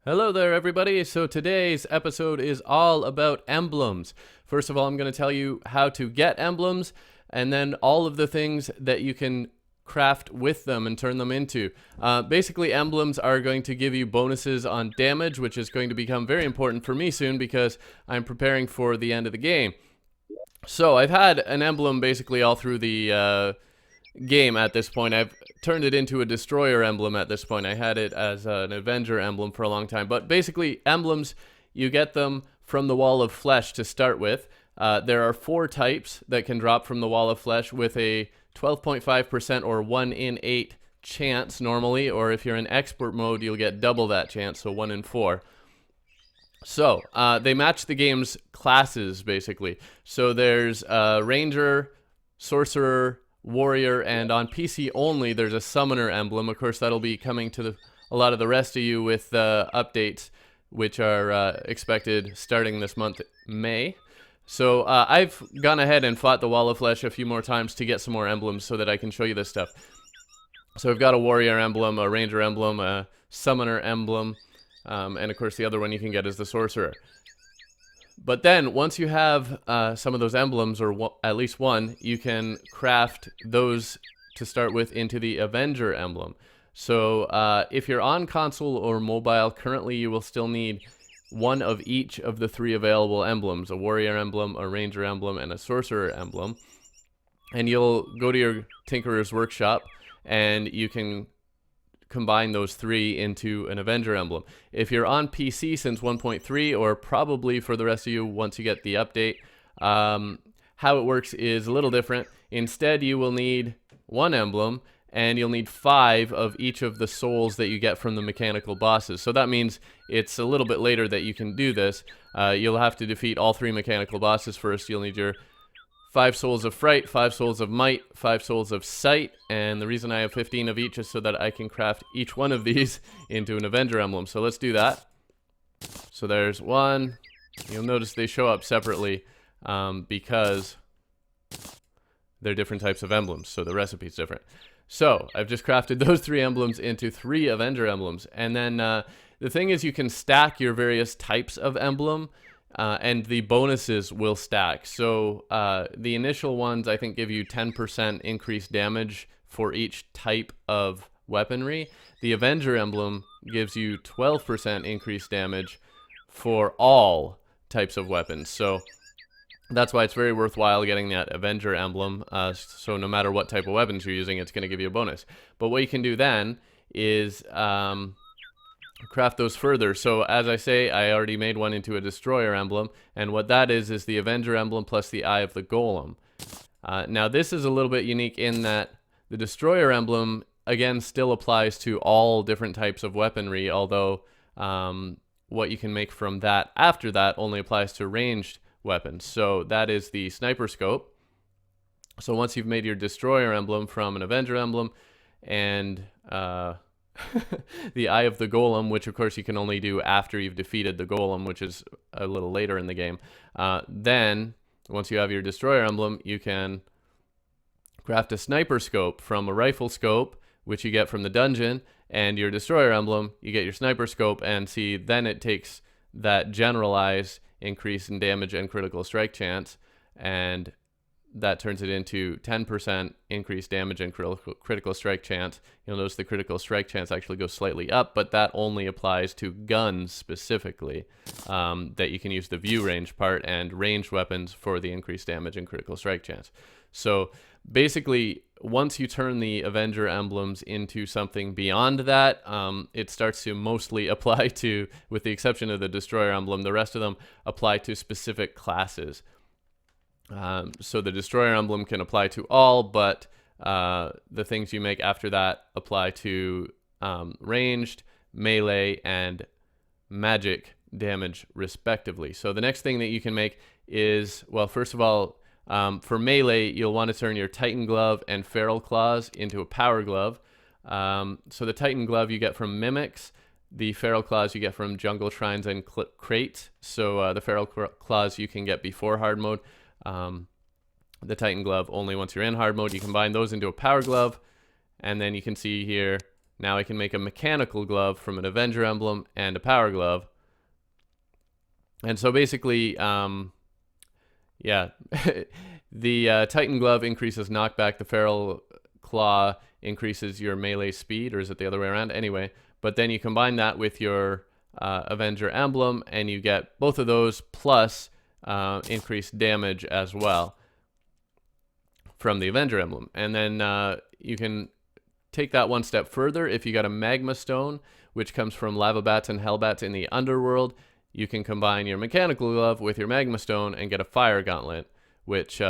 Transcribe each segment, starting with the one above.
Hello there, everybody. So today's episode is all about emblems. First of all, I'm going to tell you how to get emblems and then all of the things that you can craft with them and turn them into. Basically, emblems are going to give you bonuses on damage, which is going to become very important for me soon because I'm preparing for the end of the game. So I've had an emblem basically all through the game at this point. I've turned it into a destroyer emblem at this point. I had it as an Avenger emblem for a long time. But basically, emblems, you get them from the Wall of Flesh to start with. There are 4 types that can drop from the Wall of Flesh with a 12.5% or 1 in 8 chance normally, or if you're in expert mode, you'll get double that chance, so 1 in 4. So, they match the game's classes, basically. So there's Ranger, Sorcerer, Warrior, and on PC only, there's a Summoner emblem. Of course, that'll be coming to a lot of the rest of you with updates, which are expected starting this month, May. So I've gone ahead and fought the Wall of Flesh a few more times to get some more emblems so that I can show you this stuff. So I've got a Warrior emblem, a Ranger emblem, a Summoner emblem, and of course the other one you can get is the Sorcerer. But then, once you have some of those emblems, or at least one, you can craft those to start with into the Avenger Emblem. So, if you're on console or mobile, currently you will still need one of each of the 3 available emblems, a Warrior Emblem, a Ranger Emblem, and a Sorcerer Emblem. And you'll go to your Tinkerer's Workshop, and you can combine those 3 into an Avenger emblem. If you're on PC since 1.3, or probably for the rest of you once you get the update, how it works is a little different. Instead, you will need 1 emblem, and you'll need 5 of each of the souls that you get from the mechanical bosses. So that means it's a little bit later that you can do this. You'll have to defeat all 3 mechanical bosses first. You'll need your 5 Souls of Fright, 5 Souls of Might, 5 Souls of Sight, and the reason I have 15 of each is so that I can craft each one of these into an Avenger emblem. So let's do that. So there's 1. You'll notice they show up separately because they're different types of emblems, so the recipe's different. So I've just crafted those 3 emblems into 3 Avenger emblems. And then the thing is, you can stack your various types of emblem, and the bonuses will stack. So the initial ones, I think, give you 10% increased damage for each type of weaponry. The Avenger emblem gives you 12% increased damage for all types of weapons. So that's why it's very worthwhile getting that Avenger emblem. So no matter what type of weapons you're using, it's going to give you a bonus. But what you can do then is craft those further. So as I say, I already made one into a destroyer emblem, and what that is the Avenger emblem plus the Eye of the Golem. Now this is a little bit unique in that the destroyer emblem again still applies to all different types of weaponry, although what you can make from that after that only applies to ranged weapons. So that is the sniper scope. So once you've made your destroyer emblem from an Avenger emblem and the Eye of the Golem, which of course you can only do after you've defeated the Golem, which is a little later in the game. Then, once you have your Destroyer emblem, you can craft a Sniper scope from a Rifle scope, which you get from the dungeon, and your Destroyer emblem, you get your Sniper scope, and see, then it takes that generalized increase in damage and critical strike chance, and that turns it into 10% increased damage and critical strike chance. You'll notice the critical strike chance actually goes slightly up, but that only applies to guns specifically, that you can use the view range part, and ranged weapons for the increased damage and critical strike chance. So basically, once you turn the Avenger emblems into something beyond that, it starts to mostly apply to, with the exception of the Destroyer emblem, the rest of them apply to specific classes. So the Destroyer emblem can apply to all, but the things you make after that apply to ranged, melee, and magic damage, respectively. So the next thing that you can make is, well, first of all, for melee, you'll want to turn your Titan Glove and Feral Claws into a Power Glove. So the Titan Glove you get from Mimics. The Feral Claws you get from Jungle Shrines and Crates. So the Feral Claws you can get before hard mode. The Titan Glove only once you're in hard mode. You combine those into a Power Glove, and then you can see here now I can make a mechanical glove from an Avenger Emblem and a power glove. And so basically, yeah, the Titan Glove increases knockback. The Feral Claw increases your melee speed, or is it the other way around? Anyway, but then you combine that with your Avenger Emblem, and you get both of those plus increased damage as well from the Avenger Emblem. And then you can take that one step further. If you got a Magma Stone, which comes from Lava Bats and Hellbats in the Underworld, you can combine your Mechanical Glove with your Magma Stone and get a Fire Gauntlet, which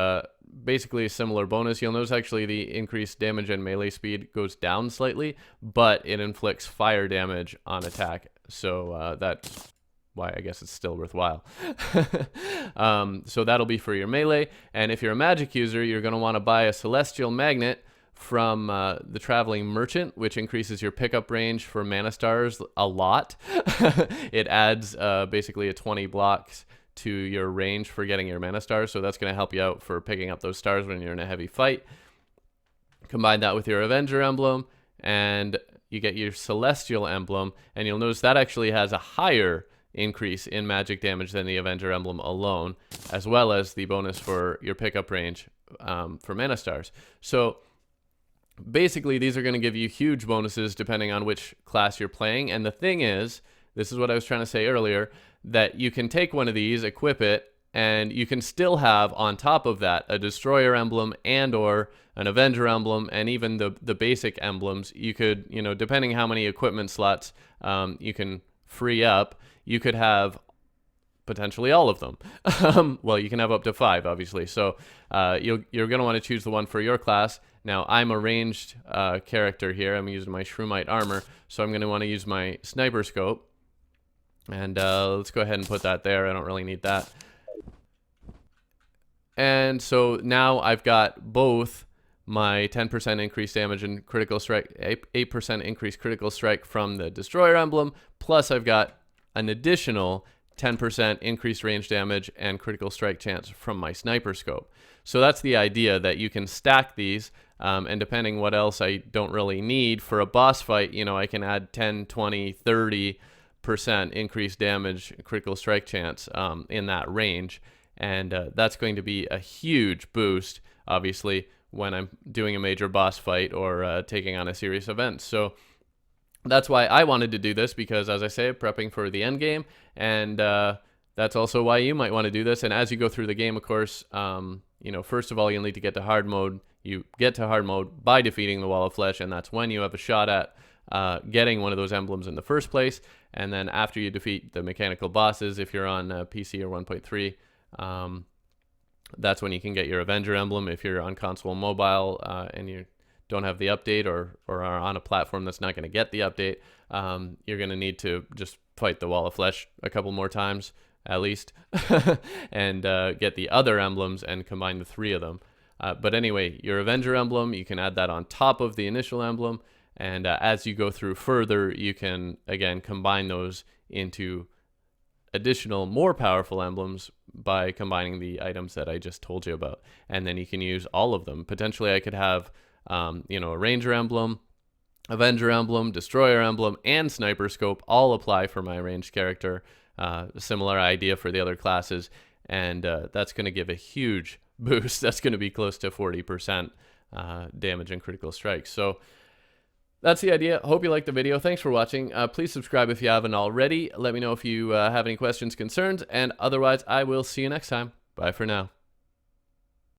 basically is a similar bonus. You'll notice actually the increased damage and melee speed goes down slightly, but it inflicts fire damage on attack. So that's why I guess it's still worthwhile. So that'll be for your melee. And if you're a magic user, you're going to want to buy a Celestial Magnet from the Traveling Merchant, which increases your pickup range for mana stars a lot. It adds basically a 20 blocks to your range for getting your mana stars, so that's going to help you out for picking up those stars when you're in a heavy fight. Combine that with your Avenger Emblem, and you get your Celestial Emblem, and you'll notice that actually has a higher increase in magic damage than the Avenger Emblem alone, as well as the bonus for your pickup range for mana stars. So basically, these are going to give you huge bonuses depending on which class you're playing. And the thing is, this is what I was trying to say earlier, that you can take one of these, equip it, and you can still have on top of that a Destroyer Emblem and or an Avenger Emblem, and even the basic emblems. You could, you know, depending how many equipment slots you can free up, you could have potentially all of them. Well, you can have up to 5, obviously. So you're going to want to choose the one for your class. Now, I'm a ranged character here. I'm using my Shroomite armor, so I'm going to want to use my Sniper Scope. And let's go ahead and put that there. I don't really need that. And so now I've got both my 10% increased damage and critical strike, 8% increased critical strike from the Destroyer Emblem, plus I've got an additional 10% increased range damage and critical strike chance from my Sniper Scope. So that's the idea, that you can stack these, and depending what else I don't really need for a boss fight, you know, I can add 10, 20, 30% increased damage, critical strike chance in that range. And that's going to be a huge boost, obviously, when I'm doing a major boss fight or taking on a serious event. So that's why I wanted to do this, because, as I say, prepping for the end game, and that's also why you might want to do this. And as you go through the game, of course, you know, first of all, you'll need to get to hard mode. You get to hard mode by defeating the Wall of Flesh, and that's when you have a shot at getting one of those emblems in the first place. And then after you defeat the mechanical bosses, if you're on PC or 1.3, that's when you can get your Avenger Emblem. If you're on console mobile and you don't have the update, or are on a platform that's not going to get the update, you're going to need to just fight the Wall of Flesh a couple more times at least, and get the other emblems and combine the 3 of them. But anyway, your Avenger Emblem, you can add that on top of the initial emblem, and as you go through further, you can again combine those into additional more powerful emblems by combining the items that I just told you about. And then you can use all of them. Potentially I could have you know, a Ranger Emblem, Avenger Emblem, Destroyer Emblem, and Sniper Scope all apply for my ranged character. Similar idea for the other classes, and that's going to give a huge boost. That's going to be close to 40% damage and critical strikes. So that's the idea. Hope you liked the video. Thanks for watching. Please subscribe if you haven't already. Let me know if you have any questions, concerns, and otherwise I will see you next time. Bye for now.